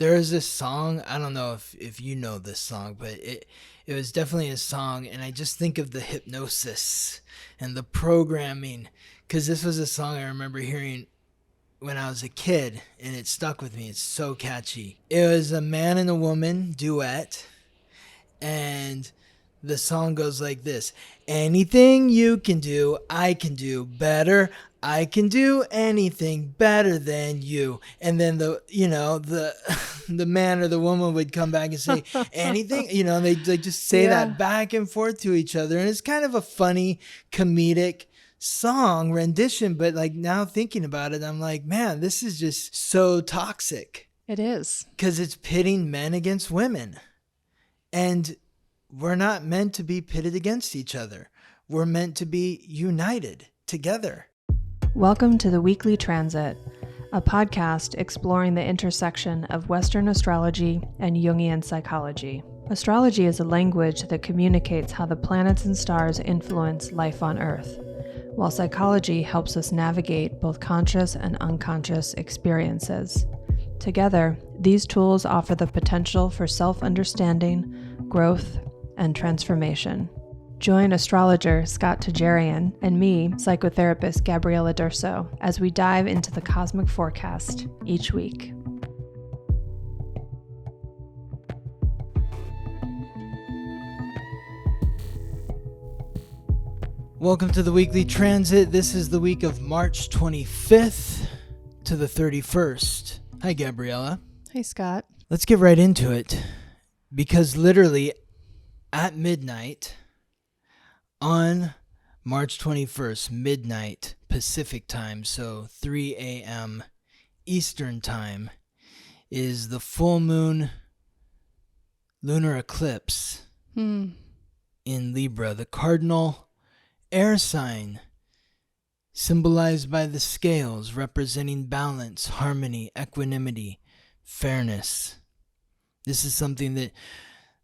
There is this song, I don't know if you know this song, but it was definitely a song, and I just think of the hypnosis and the programming, because this was a song I remember hearing when I was a kid, and it stuck with me. It's so catchy. It was a man and a woman duet, and the song goes like this: anything you can do, I can do better. I can do anything better than you. And then the man or the woman would come back and say anything, they just say that back and forth to each other. And it's kind of a funny comedic song rendition, but like now thinking about it, I'm like, man, this is just so toxic. It is. Because it's pitting men against women. And we're not meant to be pitted against each other. We're meant to be united together. Welcome to the Weekly Transit, a podcast exploring the intersection of Western astrology and Jungian psychology. Astrology is a language that communicates how the planets and stars influence life on Earth, while psychology helps us navigate both conscious and unconscious experiences. Together, these tools offer the potential for self-understanding, growth, and transformation. Join astrologer Scott Tajarian and me, psychotherapist Gabriella Scott, as we dive into the cosmic forecast each week. Welcome to the Weekly Transit. This is the week of March 25th to the 31st. Hi, Gabriella. Hey, Scott. Let's get right into it, because literally at midnight on March 21st, midnight Pacific time, so 3 a.m. Eastern time, is the full moon lunar eclipse in Libra, the cardinal air sign, symbolized by the scales representing balance, harmony, equanimity, fairness. This is something that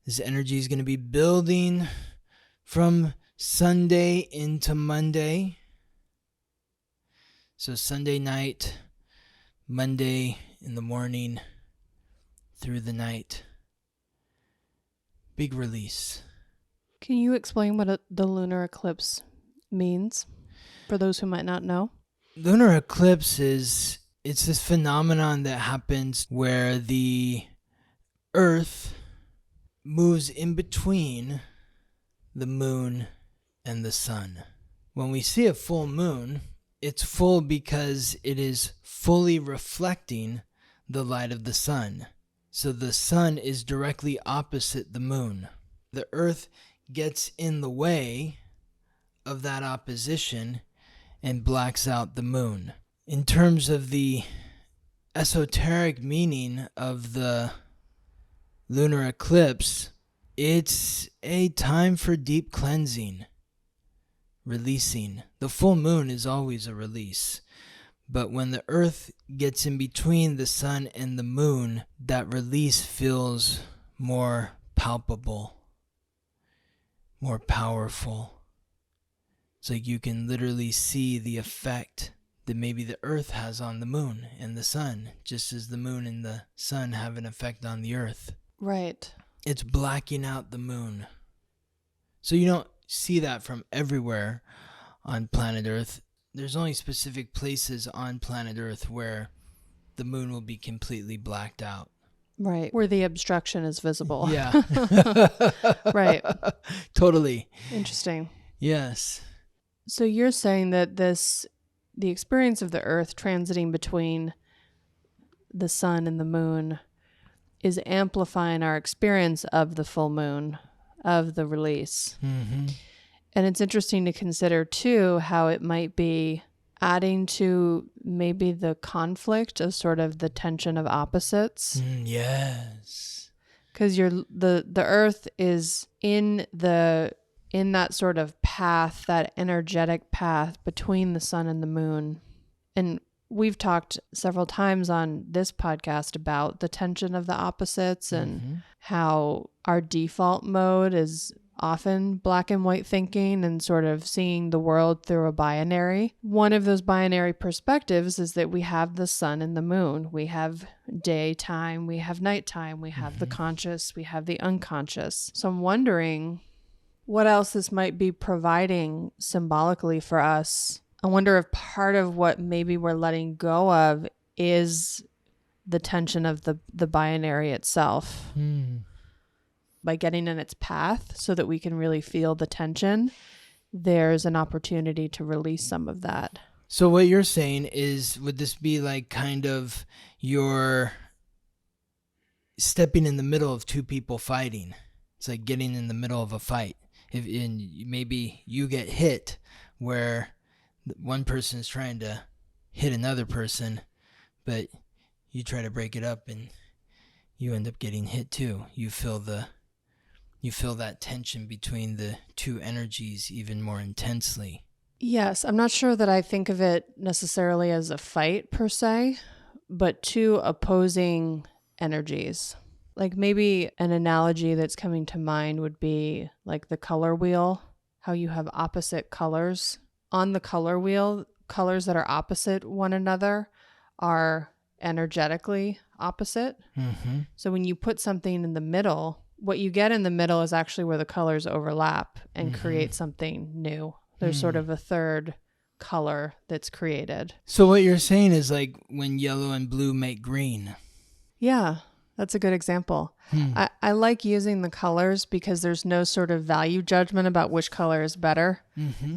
this energy is going to be building from Sunday into Monday. So Sunday night, Monday in the morning, through the night. Big release. Can you explain what the lunar eclipse means for those who might not know? Lunar eclipse it's this phenomenon that happens where the Earth moves in between the moon and the sun. When we see a full moon, it's full because it is fully reflecting the light of the sun. So the sun is directly opposite the moon. The Earth gets in the way of that opposition and blacks out the moon. In terms of the esoteric meaning of the lunar eclipse, it's a time for deep cleansing, releasing. The full moon is always a release, but when the Earth gets in between the sun and the moon, that release feels more palpable, more powerful. It's like you can literally see the effect that maybe the Earth has on the moon and the sun, just as the moon and the sun have an effect on the Earth. Right. It's blacking out the moon. So you don't see that from everywhere on planet Earth. There's only specific places on planet Earth where the moon will be completely blacked out. Right. Where the obstruction is visible. Yeah. Right. Totally. Interesting. Yes. So you're saying that the experience of the Earth transiting between the sun and the moon is amplifying our experience of the full moon, of the release. Mm-hmm. And it's interesting to consider, too, how it might be adding to maybe the conflict of sort of the tension of opposites. Yes. Because the Earth is in that sort of path, that energetic path between the sun and the moon. And we've talked several times on this podcast about the tension of the opposites and how our default mode is often black and white thinking and sort of seeing the world through a binary. One of those binary perspectives is that we have the sun and the moon. We have daytime, we have nighttime, we have the conscious, we have the unconscious. So I'm wondering what else this might be providing symbolically for us. I wonder if part of what maybe we're letting go of is the tension of the binary itself. By getting in its path so that we can really feel the tension, there's an opportunity to release some of that. So what you're saying is, would this be like kind of you're stepping in the middle of two people fighting? It's like getting in the middle of a fight. Maybe you get hit where one person is trying to hit another person, but you try to break it up and you end up getting hit too. You feel that tension between the two energies even more intensely. Yes, I'm not sure that I think of it necessarily as a fight per se, but two opposing energies. Like maybe an analogy that's coming to mind would be like the color wheel, how you have opposite colors. On the color wheel, colors that are opposite one another are energetically opposite. Mm-hmm. So when you put something in the middle, what you get in the middle is actually where the colors overlap and create something new. There's sort of a third color that's created. So what you're saying is like when yellow and blue make green. Yeah, that's a good example. I like using the colors because there's no sort of value judgment about which color is better.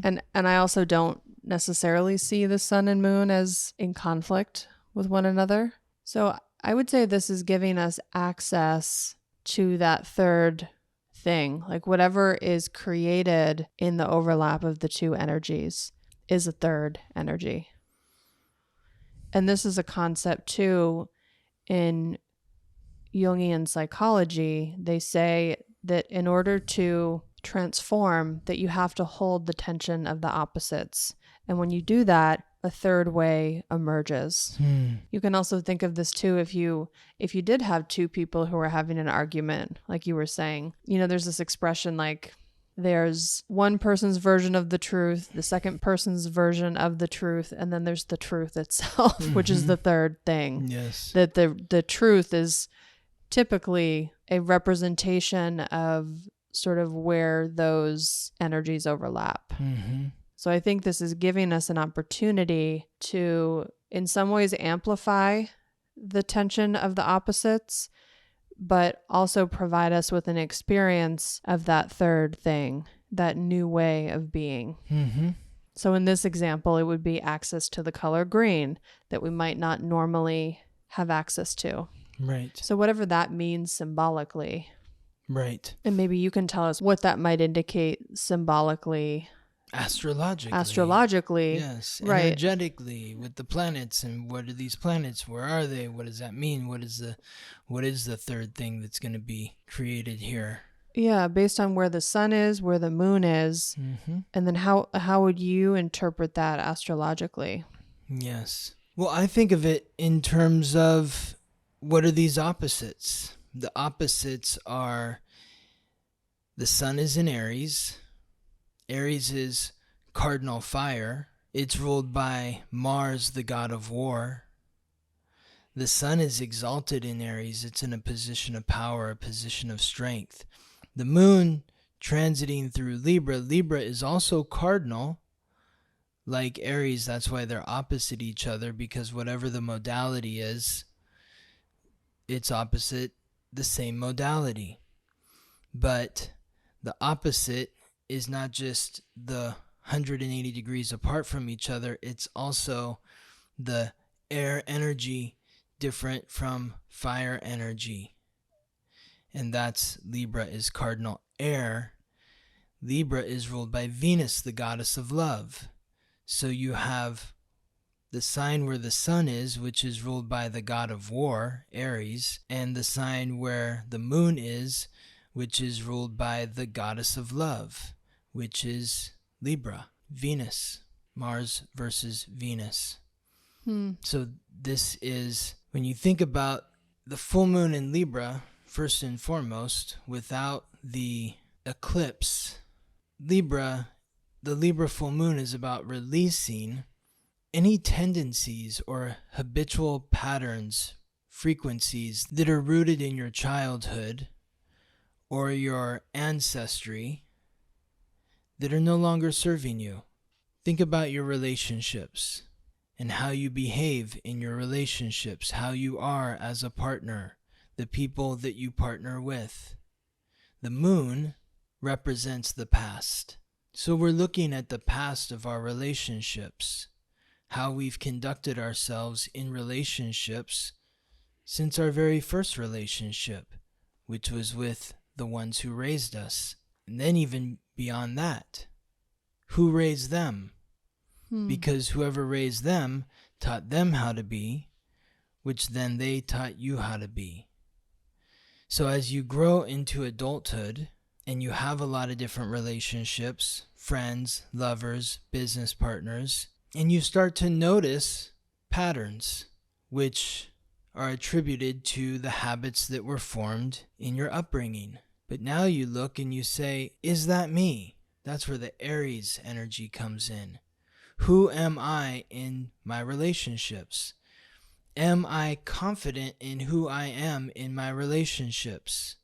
And I also don't necessarily see the sun and moon as in conflict with one another. So I would say this is giving us access to that third thing. Like whatever is created in the overlap of the two energies is a third energy. And this is a concept too in Jungian psychology. They say that in order to transform, that you have to hold the tension of the opposites. And when you do that, a third way emerges. You can also think of this too if you did have two people who were having an argument, like you were saying. You know, there's this expression like there's one person's version of the truth, the second person's version of the truth, and then there's the truth itself, which is the third thing. Yes. That the truth is typically a representation of sort of where those energies overlap. So I think this is giving us an opportunity to, in some ways, amplify the tension of the opposites, but also provide us with an experience of that third thing, that new way of being. So in this example, it would be access to the color green that we might not normally have access to. Right. So whatever that means symbolically. Right. And maybe you can tell us what that might indicate symbolically. Astrologically. Yes. Right. Energetically with the planets, and what are these planets? Where are they? What does that mean? What is the third thing that's going to be created here? Yeah, based on where the sun is, where the moon is. And then how would you interpret that astrologically? Yes. Well, I think of it in terms of what are these opposites? The opposites are the sun is in Aries. Aries is cardinal fire. It's ruled by Mars, the god of war. The sun is exalted in Aries. It's in a position of power, a position of strength. The moon transiting through Libra. Libra is also cardinal, like Aries. That's why they're opposite each other, because whatever the modality is, it's opposite the same modality. But the opposite is not just the 180 degrees apart from each other, it's also the air energy different from fire energy. And that's Libra is cardinal air. Libra is ruled by Venus, the goddess of love. So you have the sign where the sun is, which is ruled by the god of war, Aries, and the sign where the moon is, which is ruled by the goddess of love, which is Libra, Venus, Mars versus Venus. So this is, when you think about the full moon in Libra, first and foremost, without the eclipse, Libra, the Libra full moon is about releasing any tendencies or habitual patterns, frequencies that are rooted in your childhood or your ancestry that are no longer serving you. Think about your relationships and how you behave in your relationships, how you are as a partner, the people that you partner with. The moon represents the past. So we're looking at the past of our relationships, how we've conducted ourselves in relationships since our very first relationship, which was with the ones who raised us. And then even beyond that, who raised them? Because whoever raised them taught them how to be, which then they taught you how to be. So as you grow into adulthood and you have a lot of different relationships, friends, lovers, business partners, and you start to notice patterns which are attributed to the habits that were formed in your upbringing. But now you look and you say, is that me? That's where the Aries energy comes in. Who am I in my relationships? Am I confident in who I am in my relationships?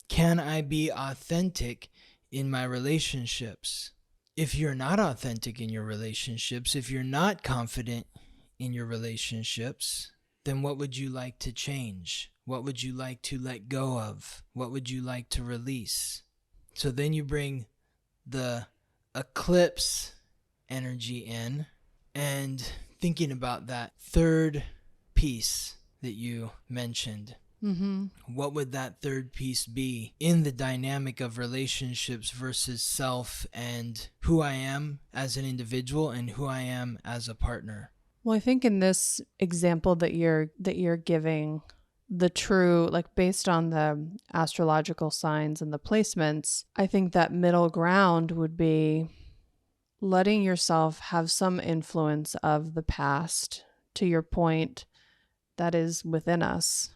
Can I be authentic in my relationships? If you're not authentic in your relationships, if you're not confident in your relationships, then what would you like to change? What would you like to let go of? What would you like to release? So then you bring the eclipse energy in, and thinking about that third piece that you mentioned. What would that third piece be in the dynamic of relationships versus self and who I am as an individual and who I am as a partner? Well, I think in this example that you're giving, the true, like based on the astrological signs and the placements, I think that middle ground would be letting yourself have some influence of the past, to your point, that is within us.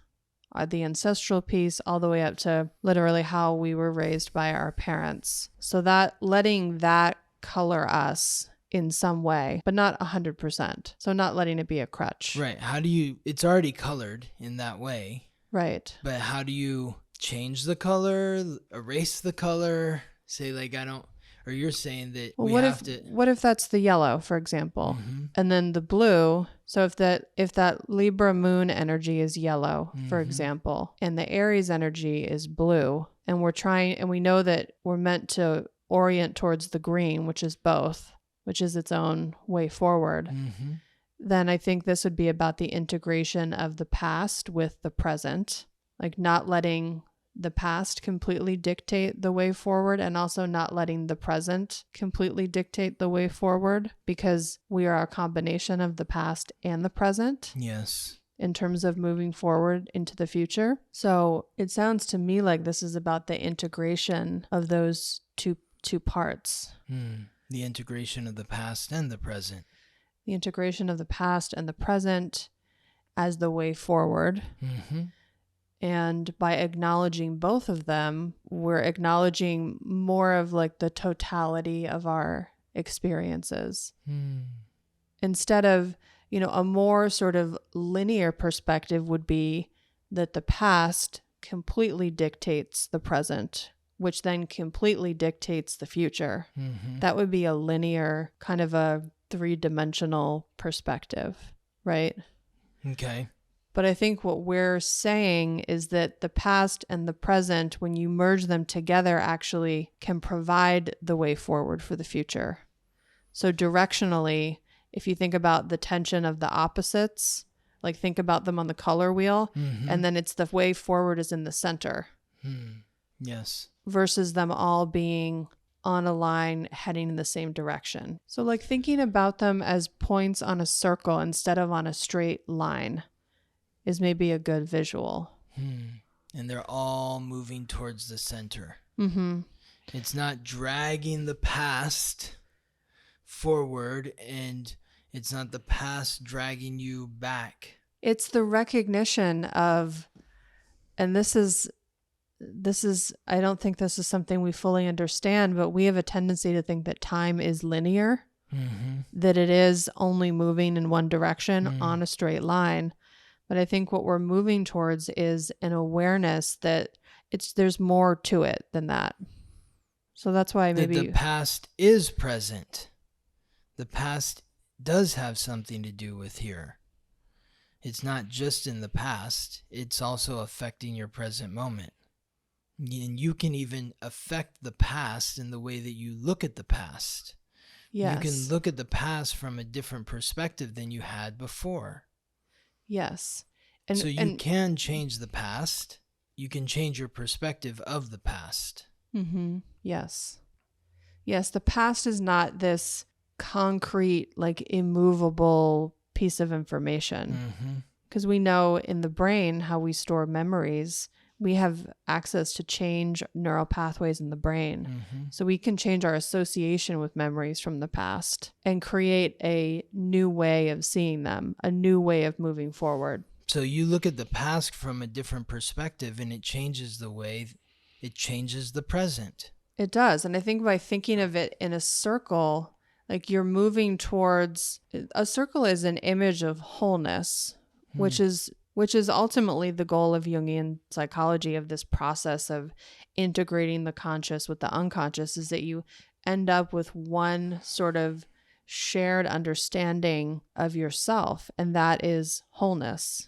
The ancestral piece all the way up to literally how we were raised by our parents. So that letting that color us in some way, but not 100%. So not letting it be a crutch. Right. It's already colored in that way. Right. But how do you change the color, erase the color, say like or you're saying that What if that's the yellow, for example, and then the blue? So if that Libra moon energy is yellow, for example, and the Aries energy is blue, and we know that we're meant to orient towards the green, which is both, which is its own way forward, then I think this would be about the integration of the past with the present, like not letting the past completely dictate the way forward and also not letting the present completely dictate the way forward, because we are a combination of the past and the present. Yes. In terms of moving forward into the future. So it sounds to me like this is about the integration of those two parts. The integration of the past and the present. The integration of the past and the present as the way forward. And by acknowledging both of them, we're acknowledging more of like the totality of our experiences. Instead of, a more sort of linear perspective would be that the past completely dictates the present, which then completely dictates the future. That would be a linear, kind of a three-dimensional perspective, right? Okay. But I think what we're saying is that the past and the present, when you merge them together, actually can provide the way forward for the future. So directionally, if you think about the tension of the opposites, like think about them on the color wheel, and then it's the way forward is in the center. Yes. Versus them all being on a line heading in the same direction. So like thinking about them as points on a circle instead of on a straight line is maybe a good visual. And they're all moving towards the center. It's not dragging the past forward, and it's not the past dragging you back. It's the recognition of, and this is I don't think this is something we fully understand, but we have a tendency to think that time is linear, that it is only moving in one direction on a straight line. But I think what we're moving towards is an awareness that there's more to it than that. So that's why maybe the past is present. The past does have something to do with here. It's not just in the past, it's also affecting your present moment. And you can even affect the past in the way that you look at the past. yes. You can look at the past from a different perspective than you had before. Yes. So you can change the past. You can change your perspective of the past. Yes. Yes, the past is not this concrete, like immovable piece of information. Because we know in the brain how we store memories. We have access to change neural pathways in the brain. So we can change our association with memories from the past and create a new way of seeing them, a new way of moving forward. So you look at the past from a different perspective and it changes the way, it changes the present. It does. And I think by thinking of it in a circle, like you're moving towards, a circle is an image of wholeness, which is ultimately the goal of Jungian psychology, of this process of integrating the conscious with the unconscious, is that you end up with one sort of shared understanding of yourself, and that is wholeness.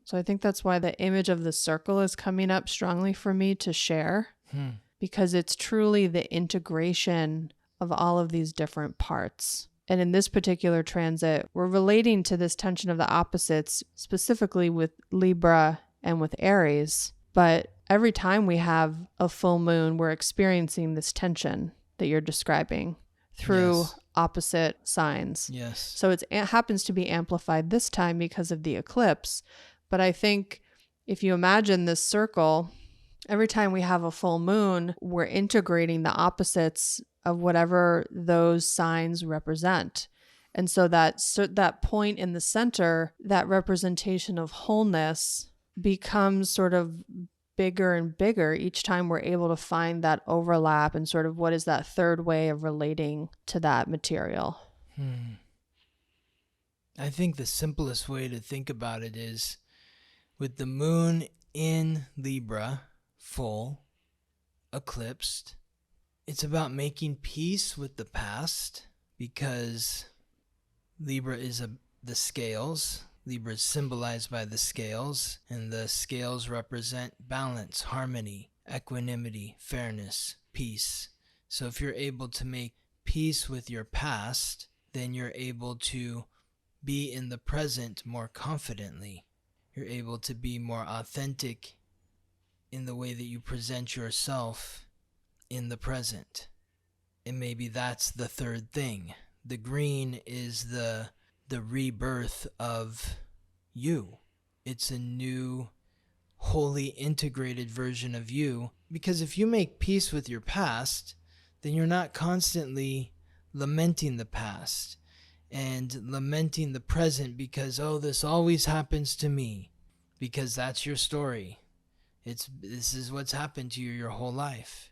So I think that's why the image of the circle is coming up strongly for me to share, because it's truly the integration of all of these different parts. And in this particular transit, we're relating to this tension of the opposites, specifically with Libra and with Aries. But every time we have a full moon, we're experiencing this tension that you're describing through opposite signs. Yes. So it happens to be amplified this time because of the eclipse. But I think if you imagine this circle, every time we have a full moon, we're integrating the opposites of whatever those signs represent. And so that point in the center, that representation of wholeness, becomes sort of bigger and bigger each time we're able to find that overlap and sort of what is that third way of relating to that material. I think the simplest way to think about it is with the moon in Libra, full, eclipsed, it's about making peace with the past, because Libra is the scales. Libra is symbolized by the scales, and the scales represent balance, harmony, equanimity, fairness, peace. So if you're able to make peace with your past, then you're able to be in the present more confidently. You're able to be more authentic in the way that you present yourself in the present. And maybe that's the third thing. The green is the rebirth of you. It's a new, wholly integrated version of you. Because if you make peace with your past, then you're not constantly lamenting the past and lamenting the present because, oh, this always happens to me. Because that's your story. This is what's happened to you your whole life.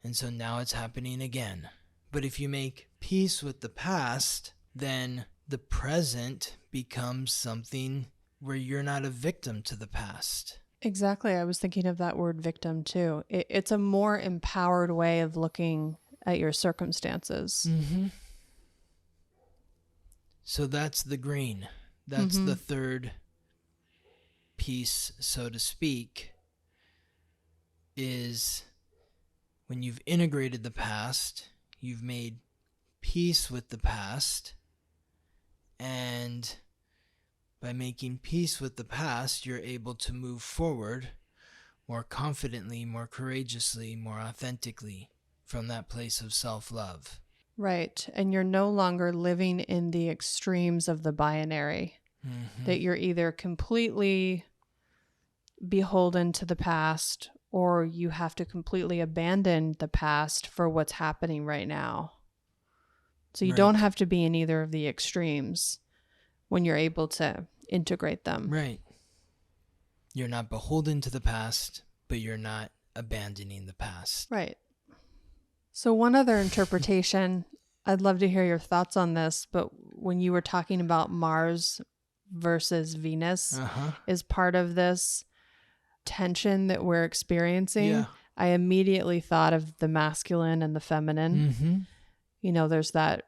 And so now it's happening again. But if you make peace with the past, then the present becomes something where you're not a victim to the past. Exactly. I was thinking of that word victim too. It's a more empowered way of looking at your circumstances. So that's the green. That's the third piece, so to speak, is when you've integrated the past, you've made peace with the past, and by making peace with the past, you're able to move forward more confidently, more courageously, more authentically from that place of self-love. Right. And you're no longer living in the extremes of the binary, that you're either completely beholden to the past or you have to completely abandon the past for what's happening right now. So you don't have to be in either of the extremes when you're able to integrate them. Right. You're not beholden to the past, but you're not abandoning the past. Right. So one other interpretation, I'd love to hear your thoughts on this, but when you were talking about Mars versus Venus is part of this tension that we're experiencing, Yeah. I immediately thought of the masculine and the feminine. You know, there's that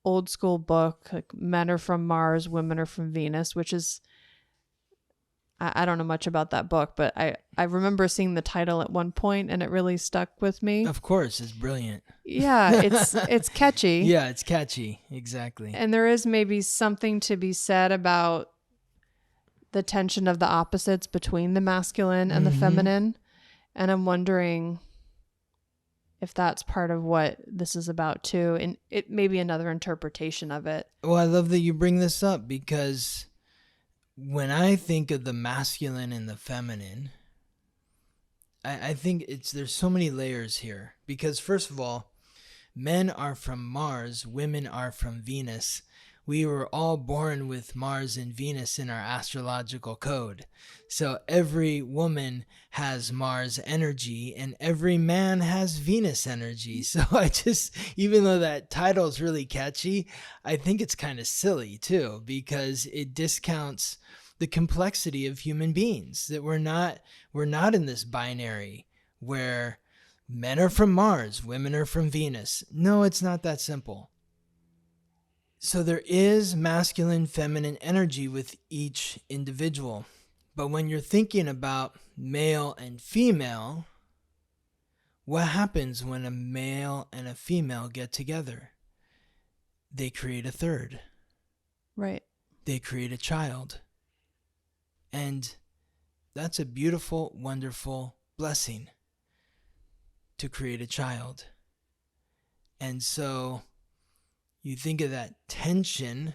old school book, like men are from Mars, women are from Venus, which is, I don't know much about that book, but I remember seeing the title at one point and it really stuck with me. Of course, it's brilliant. Yeah, it's catchy. Yeah, it's catchy. Exactly. And there is maybe something to be said about the tension of the opposites between the masculine and the feminine. And I'm wondering if that's part of what this is about too. And it may be another interpretation of it. Well, I love that you bring this up because when I think of the masculine and the feminine, I think there's so many layers here. Because first of all, men are from Mars, women are from Venus. We were all born with Mars and Venus in our astrological code. So every woman has Mars energy and every man has Venus energy. So even though that title is really catchy, I think it's kind of silly too, because it discounts the complexity of human beings, that we're not in this binary where men are from Mars, women are from Venus. No, it's not that simple. So there is masculine, feminine energy with each individual. But when you're thinking about male and female, what happens when a male and a female get together? They create a third. Right. They create a child. And that's a beautiful, wonderful blessing to create a child. And so you think of that tension.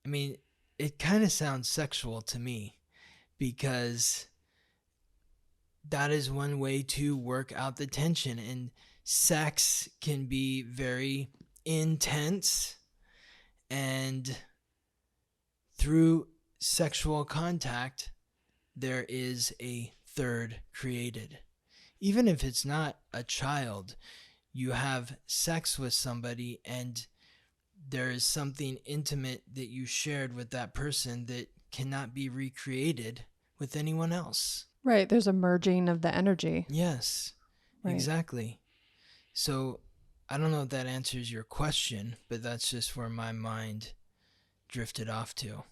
I mean, it kind of sounds sexual to me because that is one way to work out the tension. And sex can be very intense, and through sexual contact, there is a third created. Even if it's not a child, you have sex with somebody and there is something intimate that you shared with that person that cannot be recreated with anyone else. Right. There's a merging of the energy. Yes, right. Exactly. So I don't know if that answers your question, but that's just where my mind drifted off to.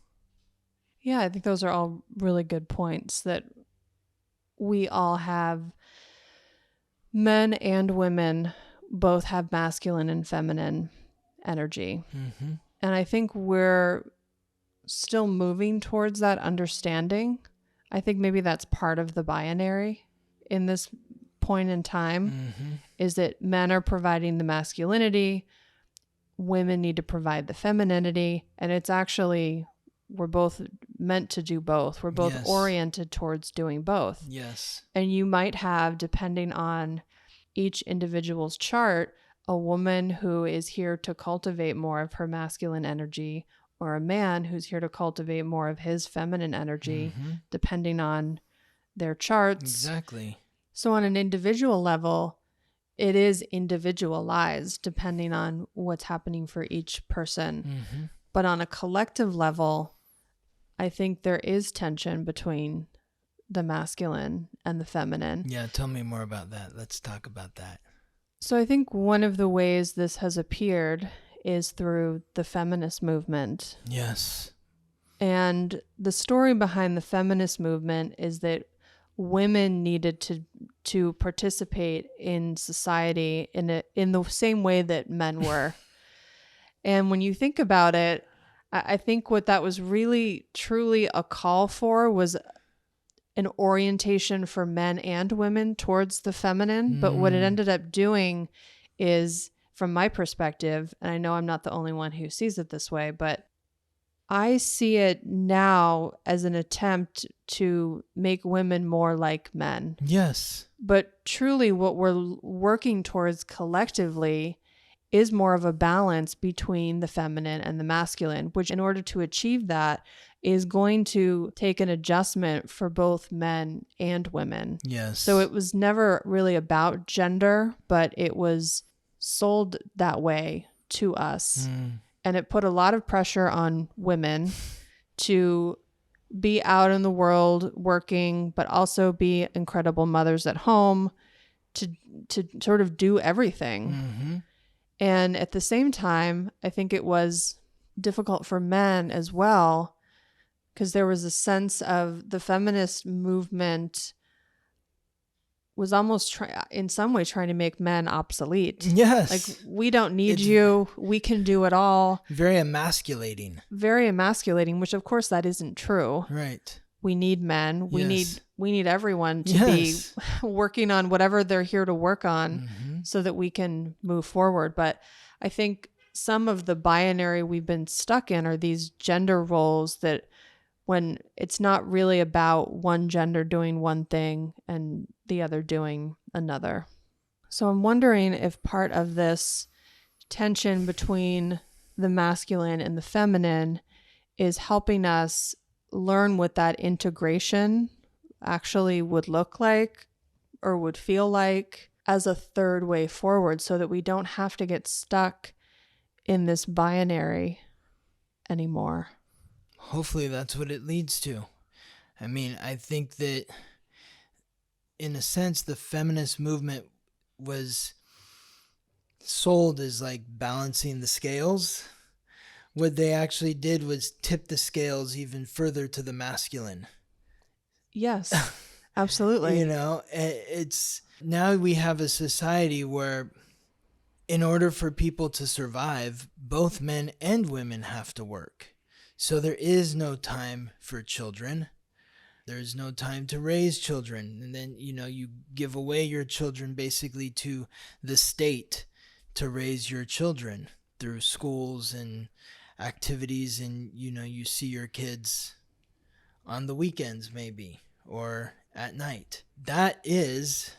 Yeah, I think those are all really good points, that we all have, men and women both have masculine and feminine energy. Mm-hmm. And I think we're still moving towards that understanding. I think maybe that's part of the binary in this point in time, is that men are providing the masculinity, women need to provide the femininity, and it's actually, we're both meant to do both. We're both oriented towards doing both. Yes. And you might have, depending on each individual's chart, a woman who is here to cultivate more of her masculine energy, or a man who's here to cultivate more of his feminine energy, depending on their charts. Exactly. So on an individual level, it is individualized depending on what's happening for each person. But on a collective level, I think there is tension between the masculine and the feminine. Yeah, tell me more about that. Let's talk about that. So I think one of the ways this has appeared is through the feminist movement. Yes. And the story behind the feminist movement is that women needed to participate in society in the same way that men were. And when you think about it, I think what that was really truly a call for was an orientation for men and women towards the feminine. But what it ended up doing is, from my perspective, and I know I'm not the only one who sees it this way, but I see it now as an attempt to make women more like men. Yes. But truly what we're working towards collectively is more of a balance between the feminine and the masculine, which in order to achieve that, is going to take an adjustment for both men and women. Yes. So it was never really about gender, but it was sold that way to us. And it put a lot of pressure on women to be out in the world working, but also be incredible mothers at home, to sort of do everything. And at the same time, I think it was difficult for men as well, because there was a sense of the feminist movement was almost in some way trying to make men obsolete. Yes. Like, we don't need you. We can do it all. Very emasculating. Very emasculating, which of course that isn't true. Right. We need men. We need everyone to be working on whatever they're here to work on so that we can move forward. But I think some of the binary we've been stuck in are these gender roles that, when it's not really about one gender doing one thing and the other doing another. So I'm wondering if part of this tension between the masculine and the feminine is helping us learn what that integration actually would look like or would feel like as a third way forward, so that we don't have to get stuck in this binary anymore. Hopefully that's what it leads to. I mean, I think that in a sense, the feminist movement was sold as like balancing the scales. What they actually did was tip the scales even further to the masculine. Yes, absolutely. You know, it's now we have a society where in order for people to survive, both men and women have to work. So there is no time for children. There's no time to raise children. And then, you know, you give away your children basically to the state to raise your children through schools and activities. And, you know, you see your kids on the weekends maybe, or at night. That is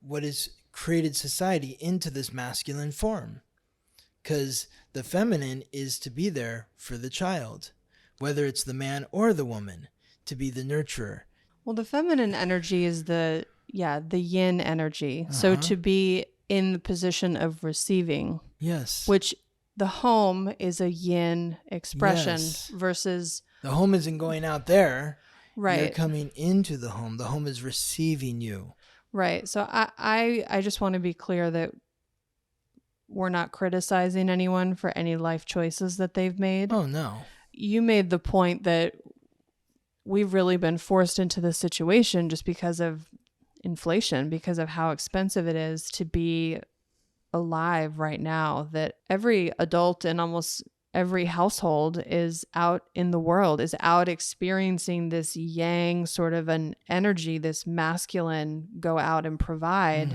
what has created society into this masculine form. Because the feminine is to be there for the child, whether it's the man or the woman, to be the nurturer. Well, the feminine energy is the yin energy. So to be in the position of receiving. Yes. Which the home is a yin expression versus... The home isn't going out there. Right. You're coming into the home. The home is receiving you. Right. So I just want to be clear that we're not criticizing anyone for any life choices that they've made. Oh, no. You made the point that we've really been forced into this situation just because of inflation, because of how expensive it is to be alive right now, that every adult in almost every household is out in the world, is out experiencing this yang sort of an energy, this masculine go out and provide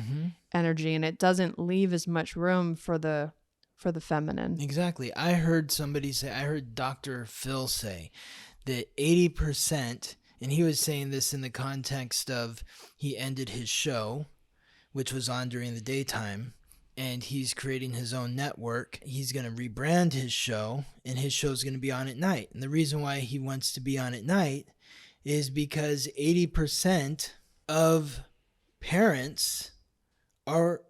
energy, and it doesn't leave as much room for the feminine. Exactly. I heard Dr. Phil say that 80%, and he was saying this in the context of he ended his show, which was on during the daytime, and he's creating his own network. He's going to rebrand his show, and his show is going to be on at night. And the reason why he wants to be on at night is because 80% of parents are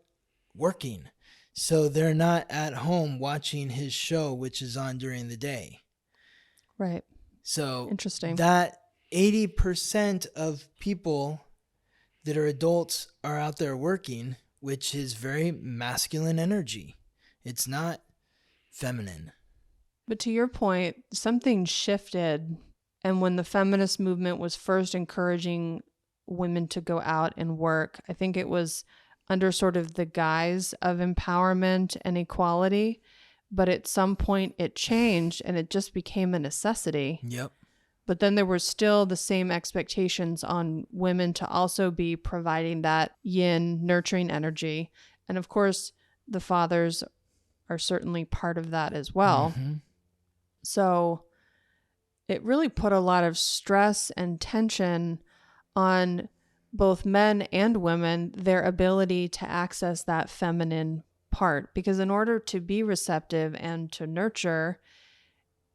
working. So they're not at home watching his show, which is on during the day. Right. So interesting. That 80% of people that are adults are out there working, which is very masculine energy. It's not feminine. But to your point, something shifted. And when the feminist movement was first encouraging women to go out and work, I think it was under sort of the guise of empowerment and equality. But at some point it changed and it just became a necessity. Yep. But then there were still the same expectations on women to also be providing that yin, nurturing energy. And of course, the fathers are certainly part of that as well. So it really put a lot of stress and tension on both men and women, their ability to access that feminine part. Because in order to be receptive and to nurture,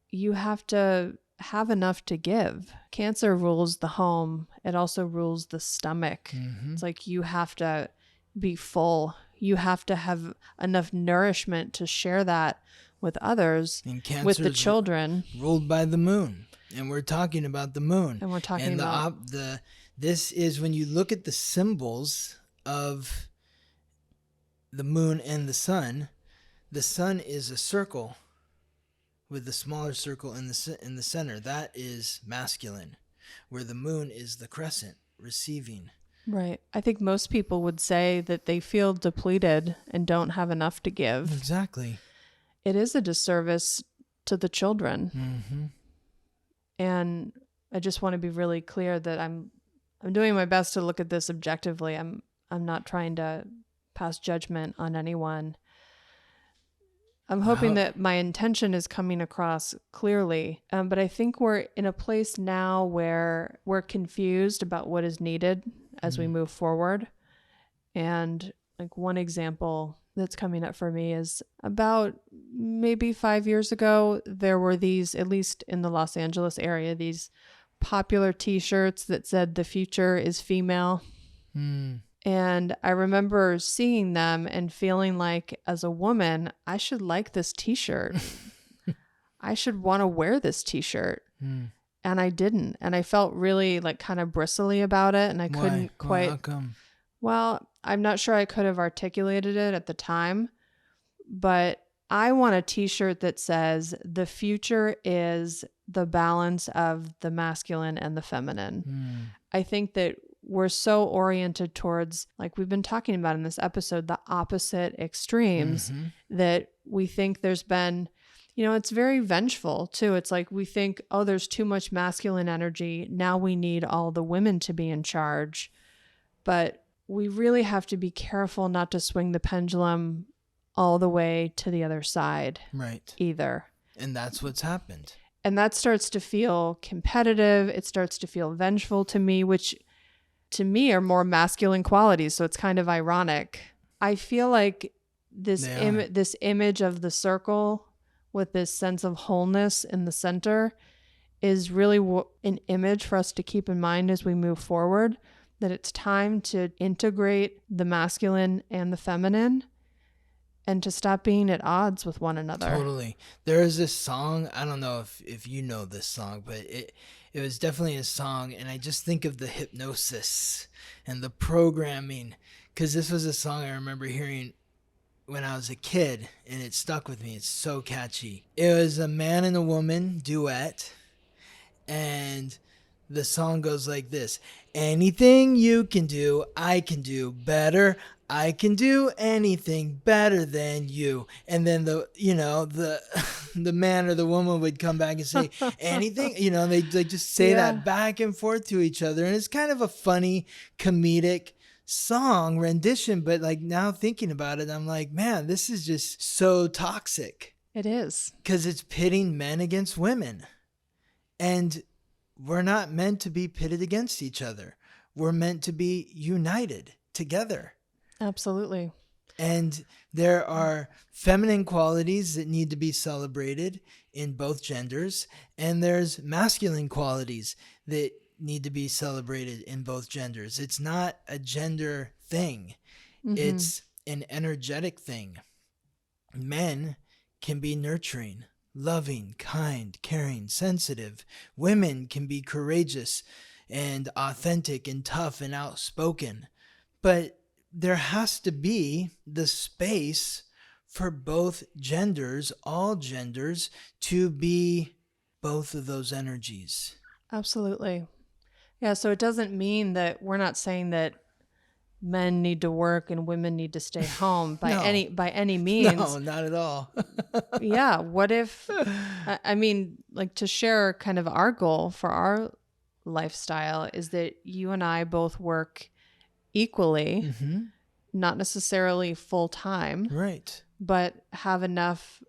you have to have enough to give. Cancer rules the home. It also rules the stomach. Mm-hmm. It's like you have to be full. You have to have enough nourishment to share that with others, And Cancer with the is children. ruled by the moon. And we're talking about the moon. And we're talking and about this is when you look at the symbols of the moon and the sun is a circle with the smaller circle in the center. That is masculine, where the moon is the crescent, receiving. Right. I think most people would say that they feel depleted and don't have enough to give. Exactly. It is a disservice to the children. Mm-hmm. And I just want to be really clear that I'm doing my best to look at this objectively. I'm not trying to pass judgment on anyone. I'm hoping that my intention is coming across clearly. But I think we're in a place now where we're confused about what is needed as we move forward. And like one example that's coming up for me is about maybe 5 years ago, there were these, at least in the Los Angeles area, these popular t-shirts that said the future is female. And I remember seeing them and feeling like, as a woman, I should like this t-shirt. I should want to wear this t-shirt. And I didn't. And I felt really like kind of bristly about it. And I couldn't quite. How come? Well, I'm not sure I could have articulated it at the time, but I want a t-shirt that says the future is the balance of the masculine and the feminine. I think that we're so oriented towards, like we've been talking about in this episode, the opposite extremes, that we think there's been, it's very vengeful too. It's like we think, oh, there's too much masculine energy. Now we need all the women to be in charge. But we really have to be careful not to swing the pendulum all the way to the other side. Right. Either. And that's what's happened. And that starts to feel competitive. It starts to feel vengeful to me, which to me are more masculine qualities. So it's kind of ironic. I feel like this image of the circle with this sense of wholeness in the center is really an image for us to keep in mind as we move forward, that it's time to integrate the masculine and the feminine and to stop being at odds with one another. Totally. There is this song, I don't know if you know this song, but it was definitely a song, and I just think of the hypnosis and the programming, because this was a song I remember hearing when I was a kid, and it stuck with me. It's so catchy. It was a man and a woman duet, and the song goes like this: anything you can do, I can do better. I can do anything better than you. And then the man or the woman would come back and say anything, they just say that back and forth to each other. And it's kind of a funny comedic song rendition. But like now thinking about it, I'm like, man, this is just so toxic. It is. Because it's pitting men against women. And we're not meant to be pitted against each other. We're meant to be united together. Absolutely. And there are feminine qualities that need to be celebrated in both genders. And there's masculine qualities that need to be celebrated in both genders. It's not a gender thing. It's an energetic thing. Men can be nurturing, loving, kind, caring, sensitive. Women can be courageous and authentic and tough and outspoken. But there has to be the space for both genders, all genders, to be both of those energies. Absolutely. Yeah, so it doesn't mean that we're not saying that men need to work and women need to stay home by any means. No, not at all. Yeah, what if, I mean, like to share kind of our goal for our lifestyle is that you and I both work equally, not necessarily full time, right? But have enough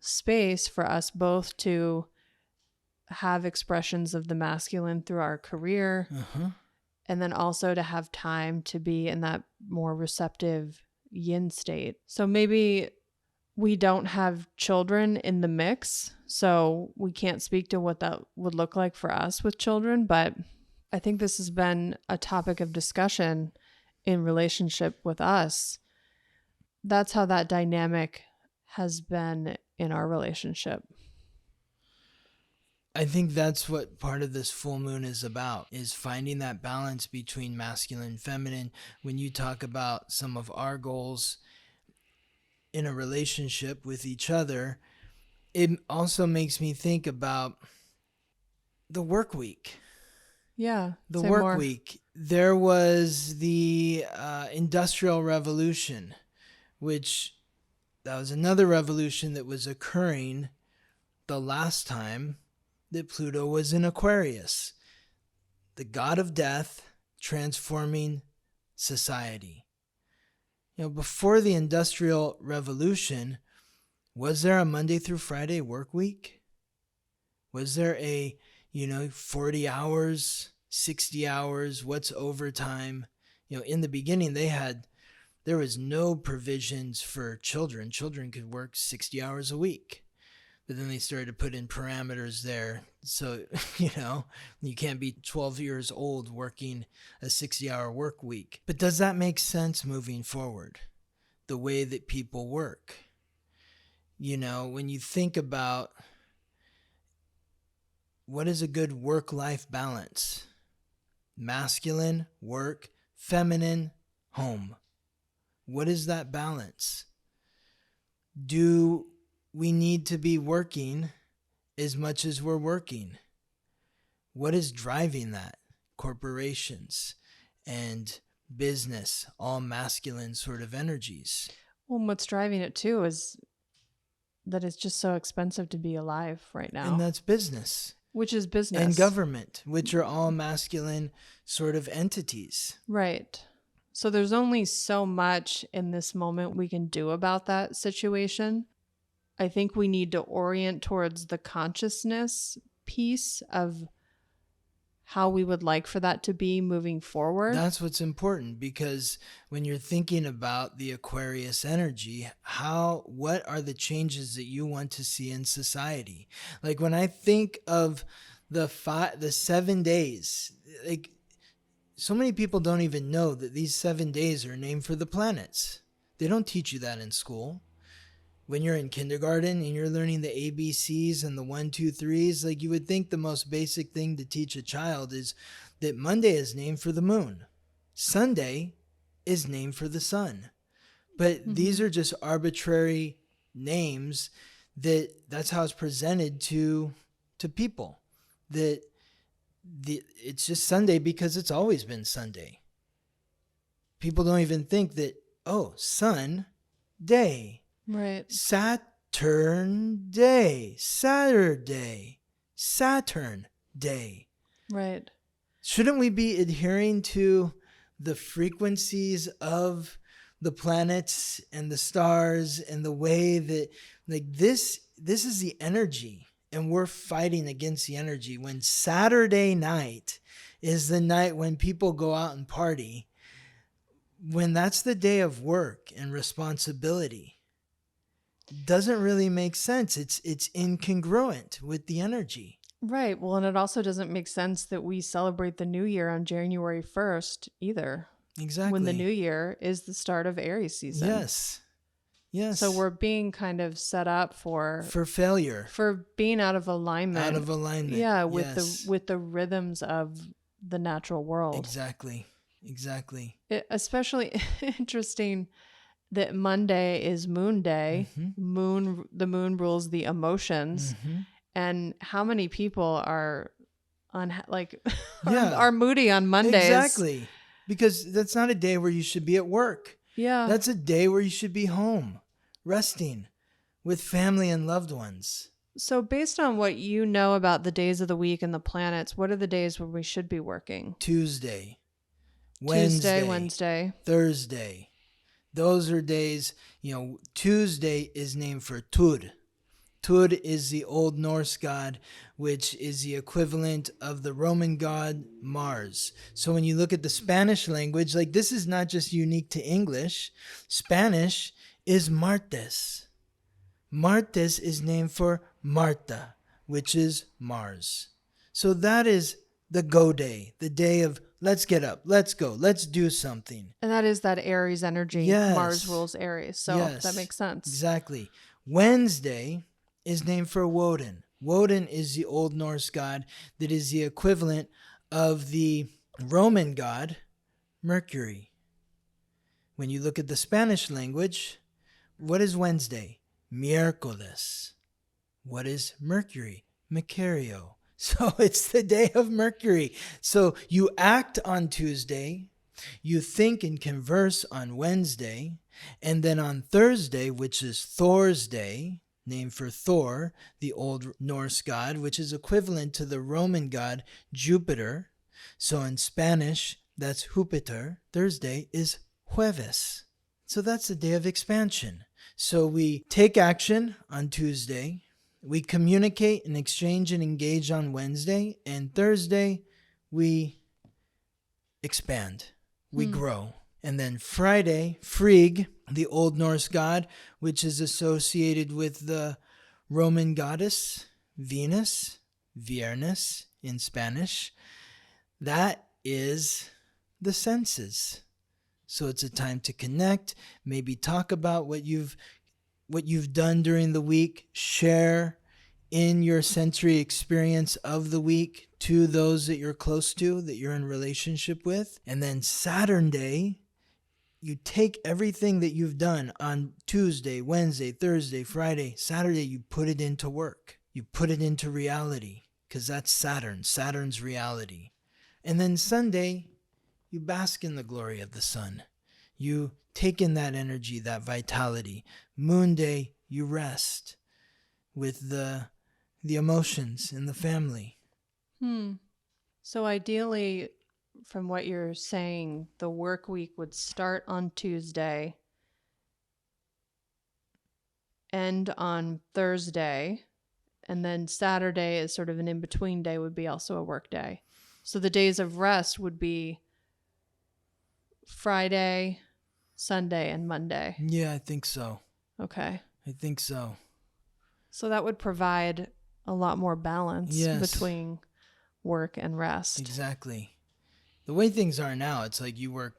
space for us both to have expressions of the masculine through our career, and then also to have time to be in that more receptive yin state. So maybe we don't have children in the mix, So we can't speak to what that would look like for us with children, but I think this has been a topic of discussion in relationship with us. That's how that dynamic has been in our relationship. I think that's what part of this full moon is about, is finding that balance between masculine and feminine. When you talk about some of our goals in a relationship with each other, it also makes me think about the work week. Yeah. The work week. There was the Industrial Revolution, which that was another revolution that was occurring the last time that Pluto was in Aquarius, the god of death transforming society. Before the Industrial Revolution, was there a Monday through Friday work week? Was there a, 40 hours, 60 hours, what's overtime? In the beginning, there was no provisions for children. Children could work 60 hours a week. But then they started to put in parameters there. So, you can't be 12 years old working a 60-hour work week. But does that make sense moving forward? The way that people work? When you think about what is a good work-life balance? Masculine, work, feminine, home. What is that balance? Do we need to be working as much as we're working? What is driving that? Corporations and business, all masculine sort of energies. Well, what's driving it too is that it's just so expensive to be alive right now. And that's business. Which is business. And government, which are all masculine sort of entities. Right. So there's only so much in this moment we can do about that situation. I think we need to orient towards the consciousness piece of how we would like for that to be moving forward. That's what's important, because when you're thinking about the Aquarius energy, what are the changes that you want to see in society? Like when I think of the 7 days, like so many people don't even know that these 7 days are named for the planets. They don't teach you that in school. When you're in kindergarten and you're learning the ABCs and the 1, 2, 3s, like you would think the most basic thing to teach a child is that Monday is named for the moon. Sunday is named for the sun. But these are just arbitrary names that's how it's presented to people. It's just Sunday because it's always been Sunday. People don't even think that, sun, day. Right. Saturn day. Saturday. Saturn day. Right. Shouldn't we be adhering to the frequencies of the planets and the stars and the way that, like, this is the energy, and we're fighting against the energy. When Saturday night is the night when people go out and party, when that's the day of work and responsibility, doesn't really make sense. It's incongruent with the energy. Right. Well, and it also doesn't make sense that we celebrate the new year on January 1st either. Exactly. When the new year is the start of Aries season. Yes. Yes. So we're being kind of set up for failure. For being out of alignment. Out of alignment. Yeah, with the rhythms of the natural world. Exactly. Especially interesting that Monday is Moon Day. Mm-hmm. The moon rules the emotions. Mm-hmm. And how many people are are moody on Mondays? Exactly. Because that's not a day where you should be at work. Yeah. That's a day where you should be home, resting with family and loved ones. So based on what you know about the days of the week and the planets, what are the days where we should be working? Tuesday, Wednesday, Thursday. Those are days, Tuesday is named for Tur. Tur is the Old Norse god, which is the equivalent of the Roman god Mars. So when you look at the Spanish language, like this is not just unique to English. Spanish is Martes. Martes is named for Marta, which is Mars. So that is the go day, the day of let's get up, let's go, let's do something. And that is that Aries energy. Yes. Mars rules Aries. So Yes, that makes sense. Exactly. Wednesday is named for Woden. Woden is the Old Norse god that is the equivalent of the Roman god Mercury. When you look at the Spanish language, what is Wednesday? Miércoles. What is Mercury? Mercurio. So it's the day of Mercury. So you act on Tuesday, you think and converse on Wednesday, and then on Thursday, which is Thor's day, named for Thor, the Old Norse god, which is equivalent to the Roman god Jupiter. So in Spanish, that's Júpiter. Thursday is Jueves. So that's the day of expansion. So we take action on Tuesday. We communicate and exchange and engage on Wednesday. And Thursday, we expand. We grow. And then Friday, Frigg, the Old Norse god, which is associated with the Roman goddess Venus, Viernes in Spanish. That is the senses. So it's a time to connect, maybe talk about what you've done during the week, share in your sensory experience of the week to those that you're close to, that you're in relationship with. And then Saturn day, you take everything that you've done on Tuesday, Wednesday, Thursday, Friday, Saturday, you put it into work. You put it into reality, because that's Saturn's reality. And then Sunday, you bask in the glory of the sun. You take in that energy, that vitality. Moon day, you rest with the emotions in the family. So ideally, from what you're saying, the work week would start on Tuesday, end on Thursday, and then Saturday is sort of an in-between day, would be also a work day. So the days of rest would be Friday, Sunday, and Monday. Yeah, I think so. Okay. I think so. So that would provide a lot more balance Yes. between work and rest. Exactly. The way things are now, it's like you work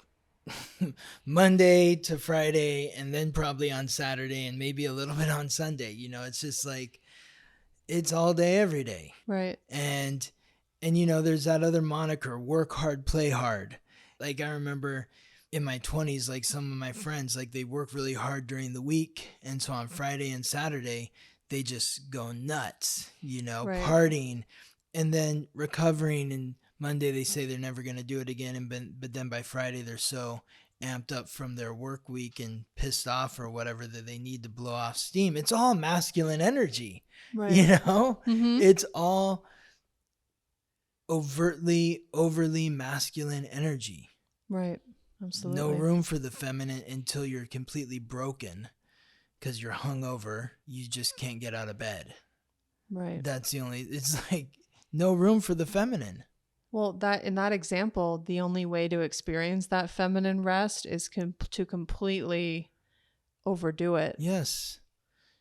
Monday to Friday and then probably on Saturday and maybe a little bit on Sunday. You know, it's just like, it's all day, every day. Right. And you know, there's that other moniker, work hard, play hard. Like I remember in my 20s, like some of my friends, like they work really hard during the week. And so on Friday and Saturday, they just go nuts, you know, Right. partying and then recovering. And Monday they say they're never going to do it again. But then by Friday, they're so amped up from their work week and pissed off or whatever that they need to blow off steam. It's all masculine energy, Right. you know, Mm-hmm. it's all overly masculine energy. Right. Absolutely. No room for the feminine until you're completely broken because you're hungover. You just can't get out of bed. Right. That's the only, it's like no room for the feminine. Well, that in that example, the only way to experience that feminine rest is to completely overdo it. Yes.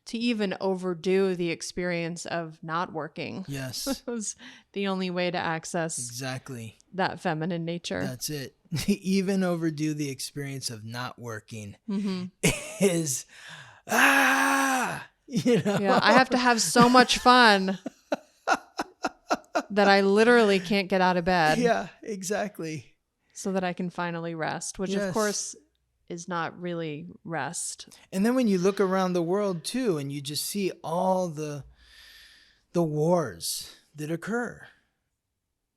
To even overdo the experience of not working. Yes. Was the only way to access Exactly. that feminine nature. That's it. Even overdo the experience of not working is, you know? Yeah, I have to have so much fun that I literally can't get out of bed. Yeah, exactly. So that I can finally rest, which Yes. of course is not really rest. And then when you look around the world too, and you just see all the wars that occur,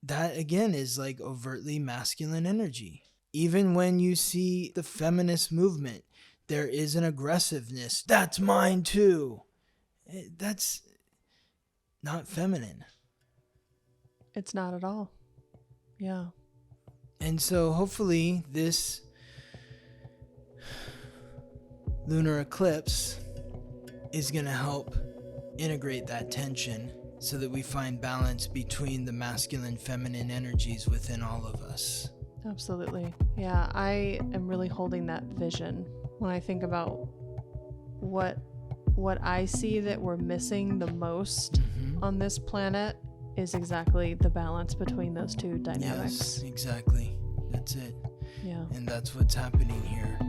that again is like overtly masculine energy. Even when you see the feminist movement, there is an aggressiveness. That's mine too. That's not feminine. It's not at all. Yeah. And so hopefully this lunar eclipse is going to help integrate that tension so that we find balance between the masculine feminine energies within all of us. Absolutely. Yeah, I am really holding that vision when I think about what what I see that we're missing the most Mm-hmm. on this planet is exactly the balance between those two dynamics. Yes, exactly. That's it. Yeah. And that's what's happening here.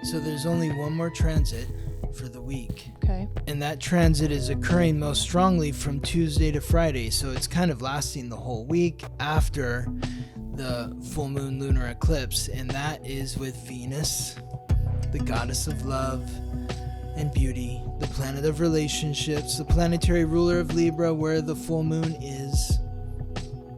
So there's only one more transit for the week. Okay. And that transit is occurring most strongly from Tuesday to Friday. So it's kind of lasting the whole week after the full moon lunar eclipse. And that is with Venus, the goddess of love and beauty, the planet of relationships, the planetary ruler of Libra, where the full moon is,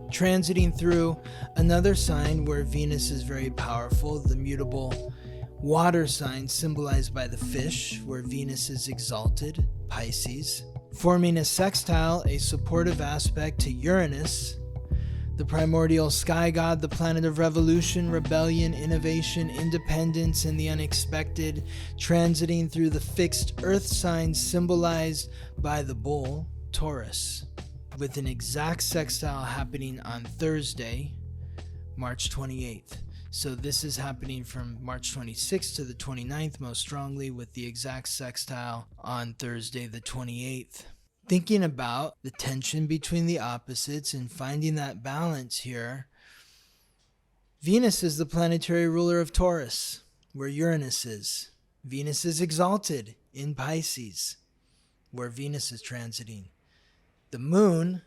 transiting through another sign where Venus is very powerful, the mutable water sign symbolized by the fish, where Venus is exalted, Pisces, forming a sextile, a supportive aspect to Uranus, the primordial sky god, the planet of revolution, rebellion, innovation, independence, and the unexpected, transiting through the fixed earth sign symbolized by the bull, Taurus, with an exact sextile happening on Thursday, March 28th. So this is happening from March 26th to the 29th most strongly, with the exact sextile on Thursday the 28th. Thinking about the tension between the opposites and finding that balance here, Venus is the planetary ruler of Taurus, where Uranus is. Venus is exalted in Pisces, where Venus is transiting. The moon,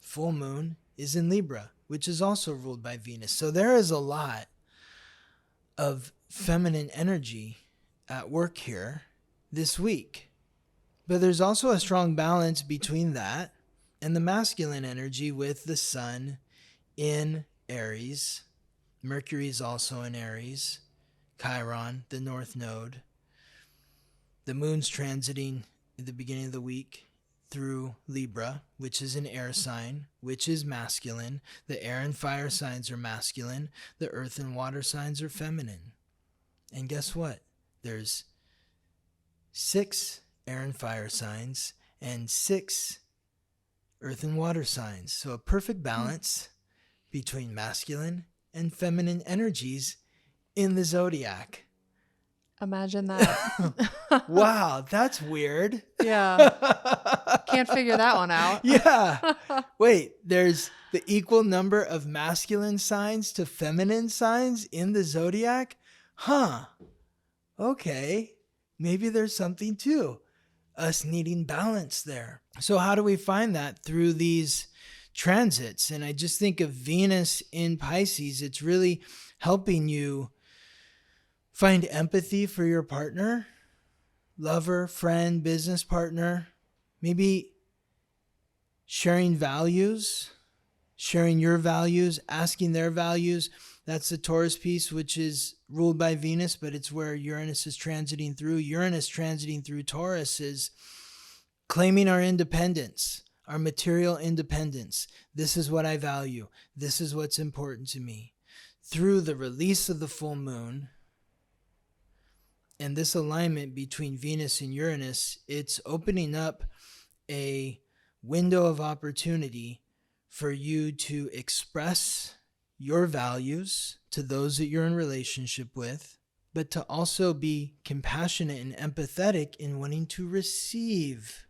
full moon, is in Libra, which is also ruled by Venus. So there is a lot of feminine energy at work here this week. But there's also a strong balance between that and the masculine energy with the sun in Aries. Mercury is also in Aries. Chiron, the north node. The moon's transiting at the beginning of the week through Libra, which is an air sign, which is masculine. The air and fire signs are masculine. The earth and water signs are feminine. And guess what? There's 6 air and fire signs and 6 earth and water signs. So a perfect balance between masculine and feminine energies in the zodiac. Imagine that. Wow, that's weird. Yeah. Can't figure that one out. Yeah. Wait, there's the equal number of masculine signs to feminine signs in the zodiac? Huh. Okay. Maybe there's something to us needing balance there. So how do we find that? Through these transits. And I just think of Venus in Pisces. It's really helping you find empathy for your partner, lover, friend, business partner. Maybe sharing values, sharing your values, asking their values. That's the Taurus piece, which is ruled by Venus, but it's where Uranus is transiting through. Uranus transiting through Taurus is claiming our independence, our material independence. This is what I value. This is what's important to me. Through the release of the full moon and this alignment between Venus and Uranus, it's opening up a window of opportunity for you to express your values to those that you're in relationship with, but to also be compassionate and empathetic in wanting to receive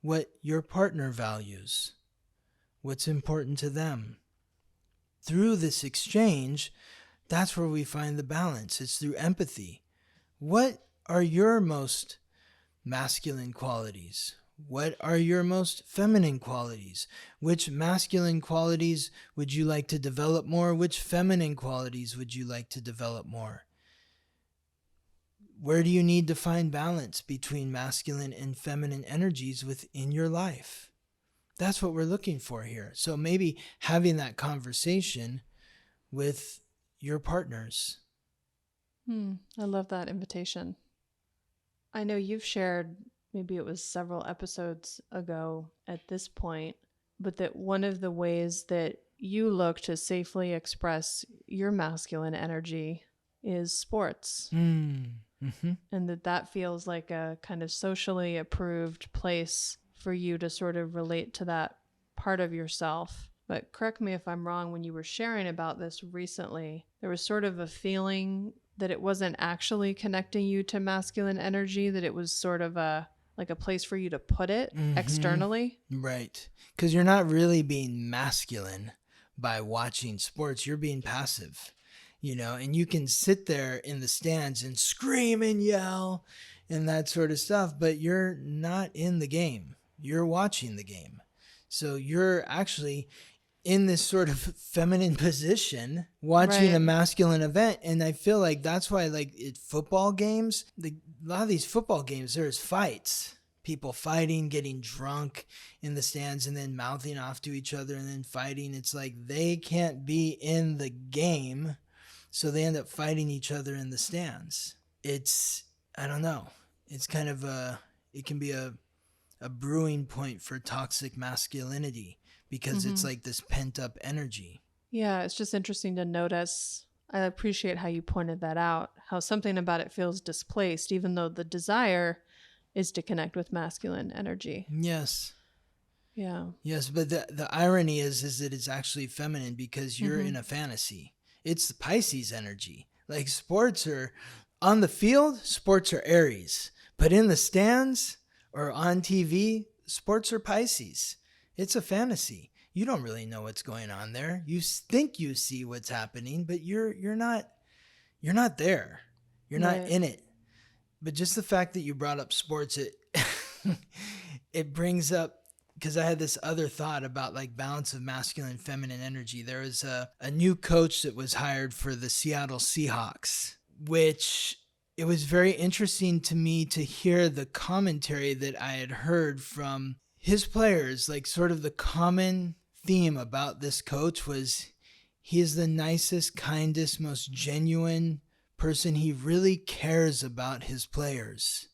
what your partner values, what's important to them. Through this exchange, that's where we find the balance. It's through empathy. What are your most masculine qualities? What are your most feminine qualities? Which masculine qualities would you like to develop more? Which feminine qualities would you like to develop more? Where do you need to find balance between masculine and feminine energies within your life? That's what we're looking for here. So maybe having that conversation with your partners. I love that invitation. I know you've shared, maybe it was several episodes ago at this point, but that one of the ways that you look to safely express your masculine energy is sports. Mm-hmm. And that feels like a kind of socially approved place for you to sort of relate to that part of yourself. But correct me if I'm wrong, when you were sharing about this recently, there was sort of a feeling that it wasn't actually connecting you to masculine energy, that it was sort of a place for you to put it externally. Right. Because you're not really being masculine by watching sports. You're being passive, and you can sit there in the stands and scream and yell and that sort of stuff, but you're not in the game. You're watching the game. So you're actually in this sort of feminine position watching a masculine event. And I feel like that's why, like, at football games, a lot of these football games, there's fights, people fighting, getting drunk in the stands and then mouthing off to each other and then fighting. It's like they can't be in the game, so they end up fighting each other in the stands. I don't know, it's kind of it can be a brewing point for toxic masculinity, because it's like this pent up energy. Yeah, it's just interesting to notice. I appreciate how you pointed that out, how something about it feels displaced, even though the desire is to connect with masculine energy. Yes. Yeah. Yes, but the irony is that it's actually feminine, because you're in a fantasy. It's the Pisces energy. Like, sports are on the field, sports are Aries, but in the stands or on TV, sports are Pisces. It's a fantasy. You don't really know what's going on there. You think you see what's happening, but you're not there. You're not in it. But just the fact that you brought up sports, it brings up, because I had this other thought about, like, balance of masculine and feminine energy. There was a new coach that was hired for the Seattle Seahawks, which it was very interesting to me to hear the commentary that I had heard from his players. Like, sort of the common theme about this coach was he is the nicest, kindest, most genuine person. He really cares about his players.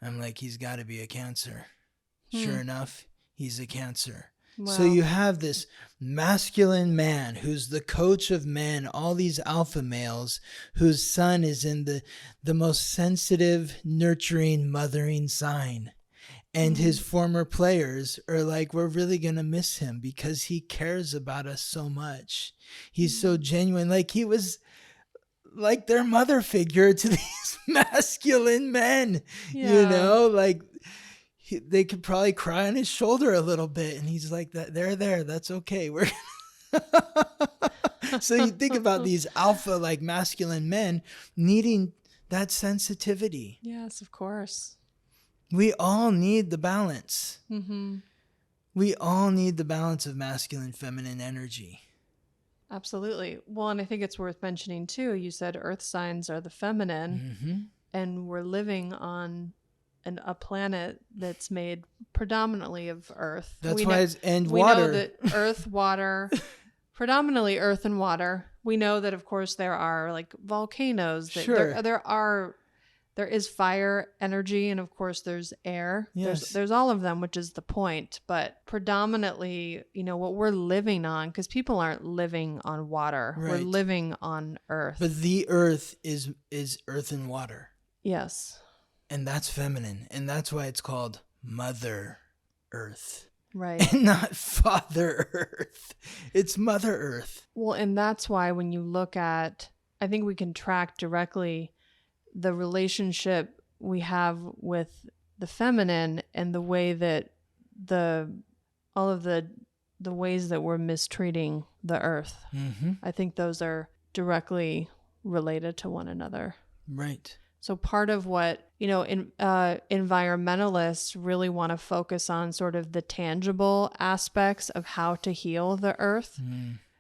I'm like, he's got to be a Cancer. Sure enough, he's a Cancer. Wow. So you have this masculine man who's the coach of men, all these alpha males, whose sun is in the most sensitive, nurturing, mothering sign. And his former players are like, we're really going to miss him because he cares about us so much. He's so genuine. Like, he was like their mother figure to these masculine men, like they could probably cry on his shoulder a little bit. And he's like, they're there. That's okay. So you think about these alpha, like, masculine men needing that sensitivity. Yes, of course. We all need the balance. Mm-hmm. We all need the balance of masculine, feminine energy. Absolutely. Well, and I think it's worth mentioning too, you said earth signs are the feminine, and we're living on a planet that's made predominantly of earth. That's water. We know that earth, water, predominantly earth and water. We know that, of course, there are, like, volcanoes. There is fire energy, and of course there's air. Yes. There's all of them, which is the point. But predominantly, what we're living on, because people aren't living on water. Right. We're living on earth. But the earth is earth and water. Yes. And that's feminine. And that's why it's called Mother Earth. Right. And not Father Earth. It's Mother Earth. Well, and that's why when you look at, I think we can track directly the relationship we have with the feminine and the way that all of the ways that we're mistreating the earth. Mm-hmm. I think those are directly related to one another. Right. So part of what, environmentalists really want to focus on, sort of the tangible aspects of how to heal the earth.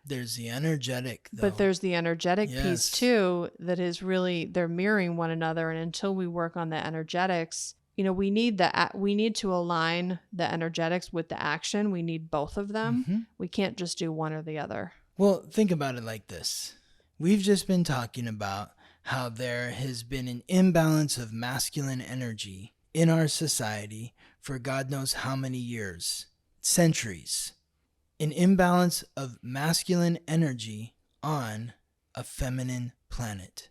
There's the energetic, though. But there's the energetic piece too, that is really, they're mirroring one another. And until we work on the energetics, we need to align the energetics with the action. We need both of them. Mm-hmm. We can't just do one or the other. Well, think about it like this. We've just been talking about how there has been an imbalance of masculine energy in our society for God knows how many years, centuries. An imbalance of masculine energy on a feminine planet.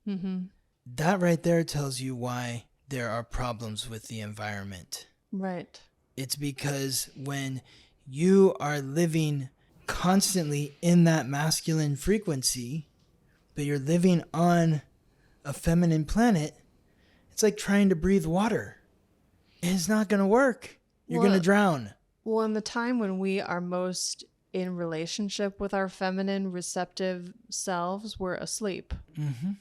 Mm-hmm. That right there tells you why there are problems with the environment. Right. It's because when you are living constantly in that masculine frequency, but you're living on a feminine planet. It's like trying to breathe water. It's not going to work. You're going to drown. Well, in the time when we are most in relationship with our feminine receptive selves, we're asleep. Mm-hmm.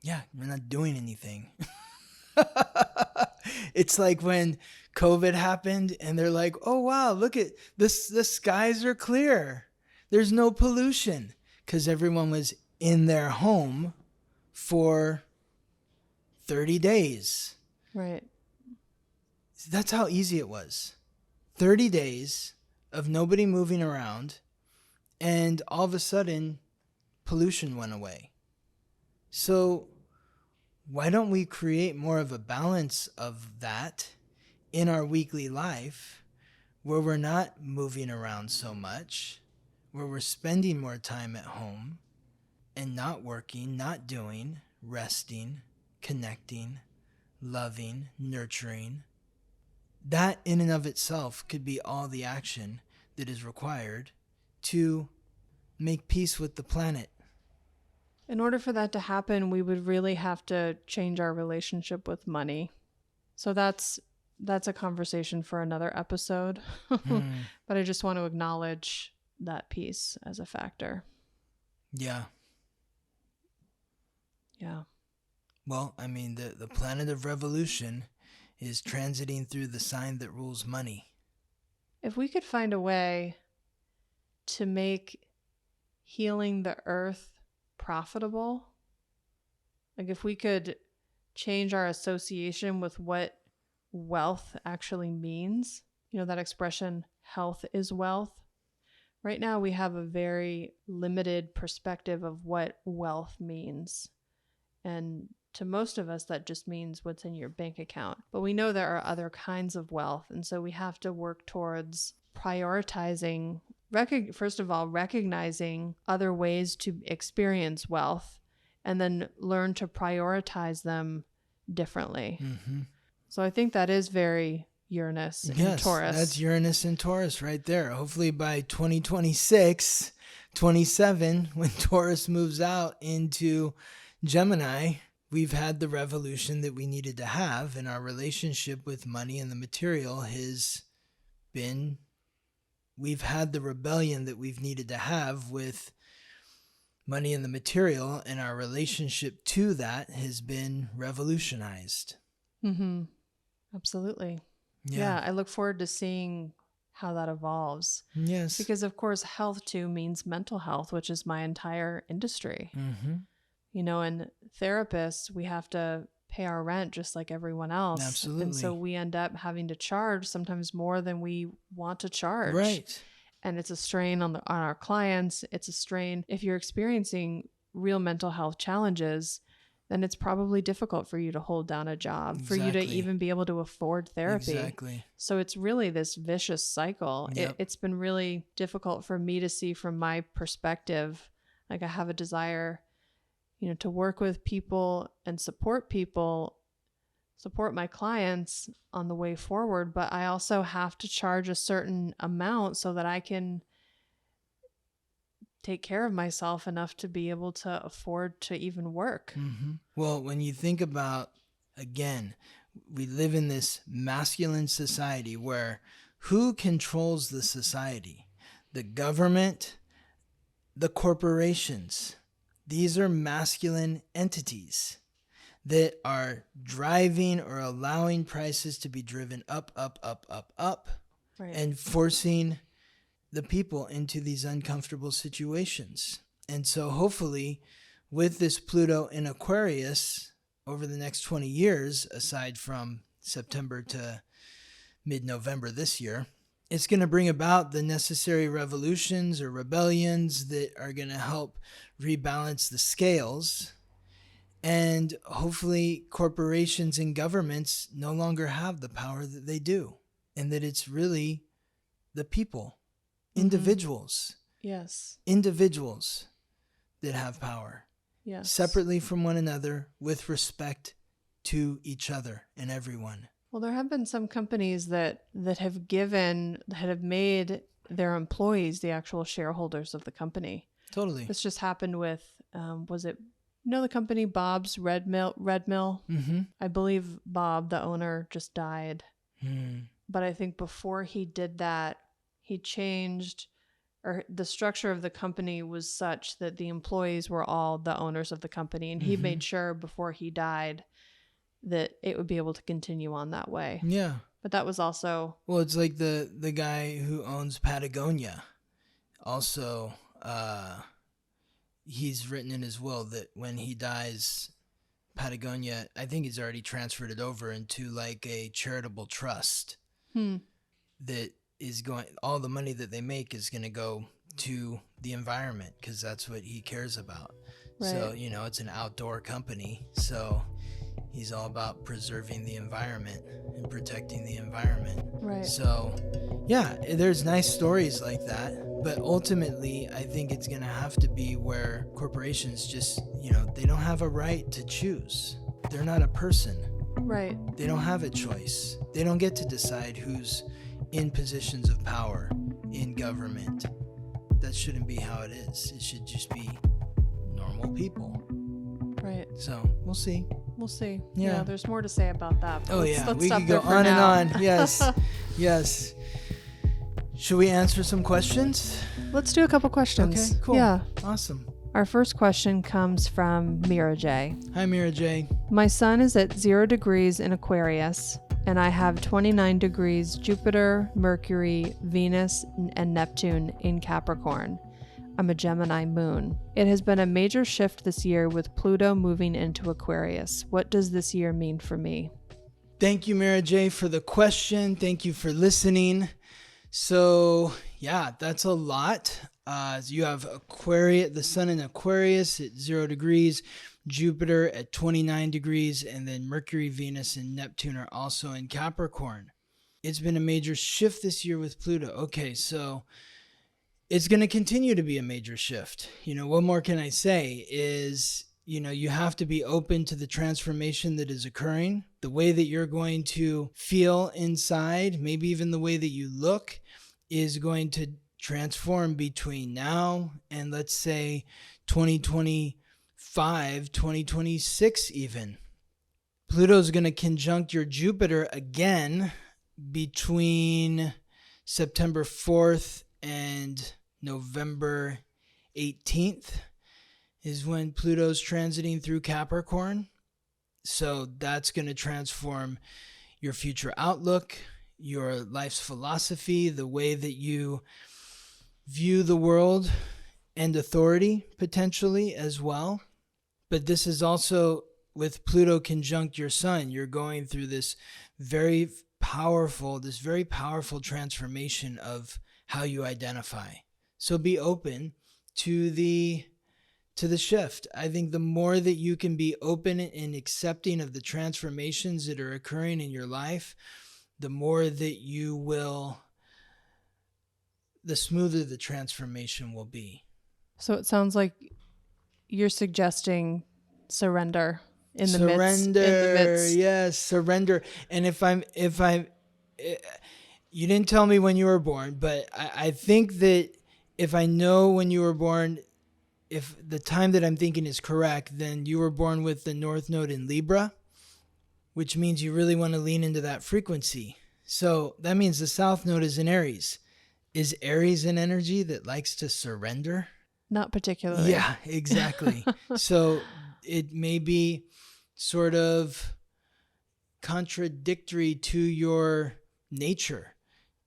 Yeah, we're not doing anything. It's like when COVID happened and they're like, oh, wow, look at this. The skies are clear. There's no pollution because everyone was in their home for 30 days. Right. That's how easy it was. 30 days of nobody moving around, and all of a sudden, pollution went away. So why don't we create more of a balance of that in our weekly life, where we're not moving around so much, where we're spending more time at home and not working, not doing, resting, connecting, loving, nurturing. That in and of itself could be all the action that is required to make peace with the planet. In order for that to happen, we would really have to change our relationship with money. So that's a conversation for another episode. But I just want to acknowledge that piece as a factor. Yeah. Yeah. Well, I mean, the planet of revolution is transiting through the sign that rules money. If we could find a way to make healing the earth profitable, like if we could change our association with what wealth actually means, that expression, health is wealth. Right now we have a very limited perspective of what wealth means. And to most of us, that just means what's in your bank account. But we know there are other kinds of wealth. And so we have to work towards prioritizing, first of all, recognizing other ways to experience wealth, and then learn to prioritize them differently. Mm-hmm. So I think that is very Uranus and Taurus. That's Uranus and Taurus right there. Hopefully by 2026, 27, when Taurus moves out into Gemini, we've had the revolution that we needed to have, and our relationship with money and the material has been, we've had the rebellion that we've needed to have with money and the material, and our relationship to that has been revolutionized. Mm-hmm. Absolutely. Yeah, I look forward to seeing how that evolves. Yes. Because, of course, health, too, means mental health, which is my entire industry. Mm-hmm. And therapists, we have to pay our rent just like everyone else. Absolutely. And so we end up having to charge sometimes more than we want to charge. Right. And it's a strain on our clients. It's a strain. If you're experiencing real mental health challenges, then it's probably difficult for you to hold down a job, for you to even be able to afford therapy. Exactly. So it's really this vicious cycle. Yep. It's been really difficult for me to see from my perspective. Like I have a desire, to work with people and support my clients on the way forward, but I also have to charge a certain amount so that I can take care of myself enough to be able to afford to even work. Mm-hmm. Well, when you think about, again, we live in this masculine society where who controls the society? The government, the corporations. These are masculine entities that are driving or allowing prices to be driven up, Right. and forcing the people into these uncomfortable situations. And so hopefully with this Pluto in Aquarius over the next 20 years, aside from September to mid-November this year, it's going to bring about the necessary revolutions or rebellions that are going to help rebalance the scales. And hopefully corporations and governments no longer have the power that they do, and that it's really the people. Individuals. Yes. Individuals that have power. Yes. Separately from one another, with respect to each other and everyone. Well, there have been some companies that have made their employees the actual shareholders of the company. Totally. This just happened with, was it, the company Bob's Red Mill? Mm-hmm. I believe Bob, the owner, just died. Hmm. But I think before he did that, he changed, or the structure of the company was such that the employees were all the owners of the company. And he made sure before he died that it would be able to continue on that way. Yeah. But that was also... Well, it's like the guy who owns Patagonia. Also, he's written in his will that when he dies, Patagonia, I think he's already transferred it over into like a charitable trust that is going, all the money that they make is going to go to the environment because that's what he cares about. Right. So, it's an outdoor company. So he's all about preserving the environment and protecting the environment. Right. So, yeah, there's nice stories like that. But ultimately, I think it's going to have to be where corporations just, they don't have a right to choose. They're not a person. Right. They don't have a choice. They don't get to decide who's in positions of power in government. That shouldn't be how it is. It should just be normal people. Right. So, we'll see. We'll see. Yeah. There's more to say about that. Oh, let's we stop could there go for on now. and on. Yes. Yes. Should we answer some questions? Let's do a couple questions. Okay, cool. Yeah. Awesome. Our first question comes from Mira J. Hi, Mira J. My sun is at 0 degrees in Aquarius, and I have 29 degrees Jupiter, Mercury, Venus, and Neptune in Capricorn. I'm a Gemini Moon. It has been a major shift this year with Pluto moving into Aquarius. What does this year mean for me? Thank you, Mira J, for the question. Thank you for listening. So, yeah, that's a lot. You have Aquarius, the sun in Aquarius at 0 degrees, Jupiter at 29 degrees, and then Mercury, Venus, and Neptune are also in Capricorn. It's been a major shift this year with Pluto. Okay, so it's going to continue to be a major shift. What more can I say is, you have to be open to the transformation that is occurring. The way that you're going to feel inside, maybe even the way that you look, is going to transform between now and, let's say, 2025, 2026 even. Pluto's going to conjunct your Jupiter again between September 4th and November 18th is when Pluto's transiting through Capricorn. So that's going to transform your future outlook, your life's philosophy, the way that you view the world, and authority potentially as well. But this is also with Pluto conjunct your sun. You're going through this very powerful transformation of how you identify. So be open to the shift. I think the more that you can be open and accepting of the transformations that are occurring in your life, the more that you will, the smoother the transformation will be. So it sounds like you're suggesting surrender in the midst. Yes, surrender. And if you didn't tell me when you were born, but I think that if I know when you were born, if the time that I'm thinking is correct, then you were born with the North Node in Libra, which means you really want to lean into that frequency. So that means the South Node is in Aries. Is Aries an energy that likes to surrender? Not particularly. Yeah, exactly. So it may be sort of contradictory to your nature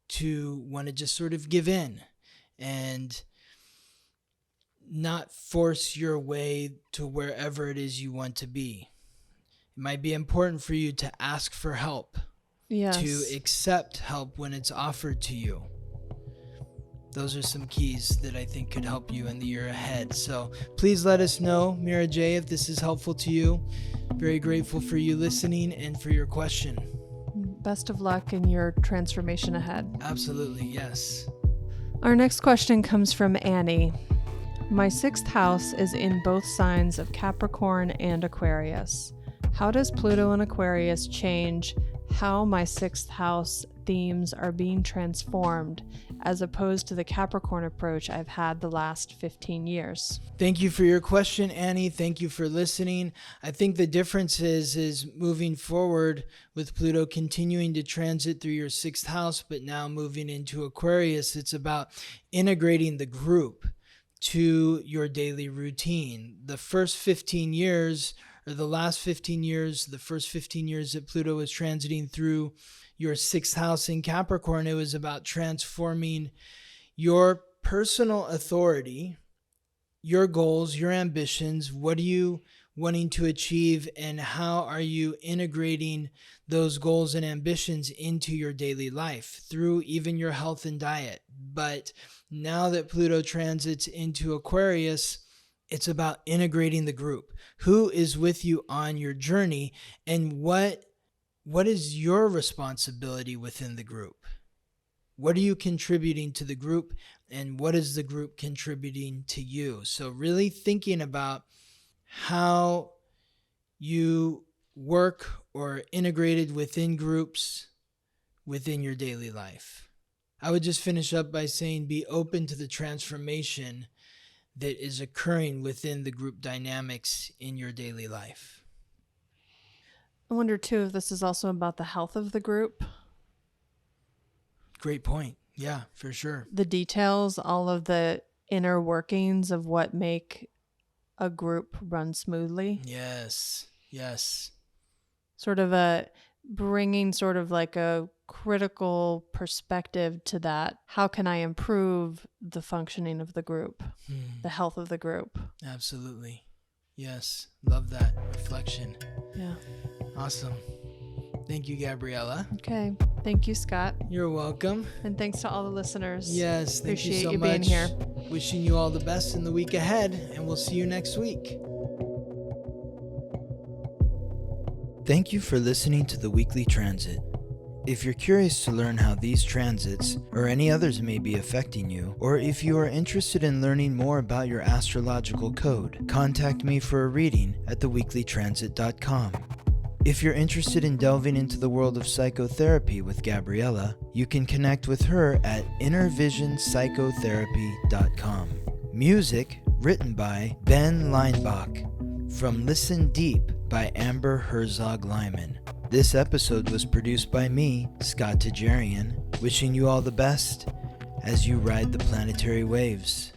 to want to just sort of give in and not force your way to wherever it is you want to be. It might be important for you to ask for help, yes, to accept help when it's offered to you. Those are some keys that I think could help you in the year ahead. So please let us know, Mira J, if this is helpful to you. Very grateful for you listening and for your question. Best of luck in your transformation ahead. Absolutely, yes. Our next question comes from Annie. My 6th house is in both signs of Capricorn and Aquarius. How does Pluto in Aquarius change how my 6th house themes are being transformed as opposed to the Capricorn approach I've had the last 15 years? Thank you for your question, Annie. Thank you for listening. I think the difference is moving forward with Pluto continuing to transit through your 6th house, but now moving into Aquarius. It's about integrating the group to your daily routine. The first 15 years, or the last 15 years, the first 15 years that Pluto was transiting through your 6th house in Capricorn, it was about transforming your personal authority, your goals, your ambitions. What are you wanting to achieve, and how are you integrating those goals and ambitions into your daily life through even your health and diet? But now that Pluto transits into Aquarius, it's about integrating the group. Who is with you on your journey, and what is your responsibility within the group? What are you contributing to the group, and what is the group contributing to you? So really thinking about how you work or integrated within groups within your daily life. I would just finish up by saying be open to the transformation that is occurring within the group dynamics in your daily life. I wonder too if this is also about the health of the group. Great point. Yeah, for sure. The details, all of the inner workings of what make a group run smoothly. Yes. Sort of bringing sort of like a critical perspective to that. How can I improve the functioning of the group, the health of the group? Absolutely. Yes. Love that reflection. Yeah. Awesome. Thank you, Gabriella. Okay. Thank you, Scott. You're welcome. And thanks to all the listeners. Yes. Thank you so much. Appreciate you being here. Wishing you all the best in the week ahead, and we'll see you next week. Thank you for listening to the Weekly Transit. If you're curious to learn how these transits or any others may be affecting you, or if you are interested in learning more about your astrological code, contact me for a reading at theweeklytransit.com. If you're interested in delving into the world of psychotherapy with Gabriella, you can connect with her at innervisionpsychotherapy.com. Music written by Ben Leinbach from Listen Deep by Amber Herzog-Lyman. This episode was produced by me, Scott Tajarian, wishing you all the best as you ride the planetary waves.